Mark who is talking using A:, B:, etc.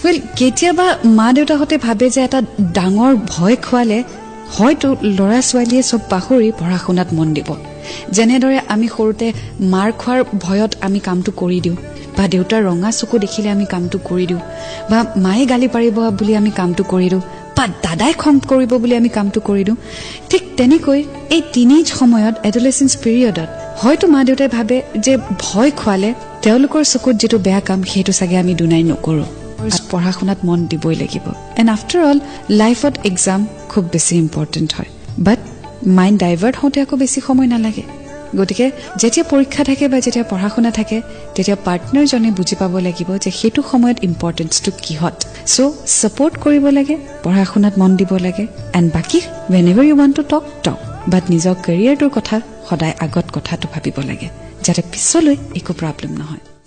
A: well কেতিয়াবা মা দেউতাহঁতে ভাবে যে এটা ডাঙৰ ভয় খোৱালে হয়তো ল'ৰা ছোৱালীয়ে চব পাহৰি পঢ়া শুনাত মন দিব যেনেদৰে আমি সৰুতে মাৰ খোৱাৰ ভয়ত আমি কামটো কৰি দিওঁ বা দেউতাৰ ৰঙা চকু দেখিলে আমি কামটো কৰি দিওঁ বা মায়ে গালি পাৰিব বুলি আমি কামটো কৰি দিওঁ বা দাদাই খং কৰিব বুলি আমি কামটো কৰি দিওঁ ঠিক তেনেকৈ এই টিনেজ সময়ত এডলেসেন্স পিৰিয়ডত হয়তো মা দেউতাই ভাবে যে ভয় খোৱালে তেওঁলোকৰ চকুত যেটো বেয়া কাম হেতু সাগে আমি দুনাই নকৰো পঢ়া শুনাত মন দিবই লাগিব এন্ড আফটাৰ অল লাইফত এক্সাম খুব বেছি ইম্পৰ্টেন্ট হয় বাট মাইন্ড ডাইভাৰ্ট হতে আকো বেছি সময় নালাগে গতিকে যেতিয়া পৰীক্ষা থাকে বা যেতিয়া পঢ়া শুনা থাকে তেতিয়া পাৰ্টনাৰ জনে বুজি পাব লাগিব যে হেতু সময়ত ইম্পৰ্টেন্সটো কিহত সো সাপোৰ্ট কৰিব লাগে পঢ়া শুনাত মন দিব লাগে এন্ড বাকি whenever you want to talk বাট নিজৰ কেৰিয়াৰটোৰ কথা সদায় আগত কথাটো ভাবিব লাগে যাতে পিছলৈ একো প্ৰবলেম নহয়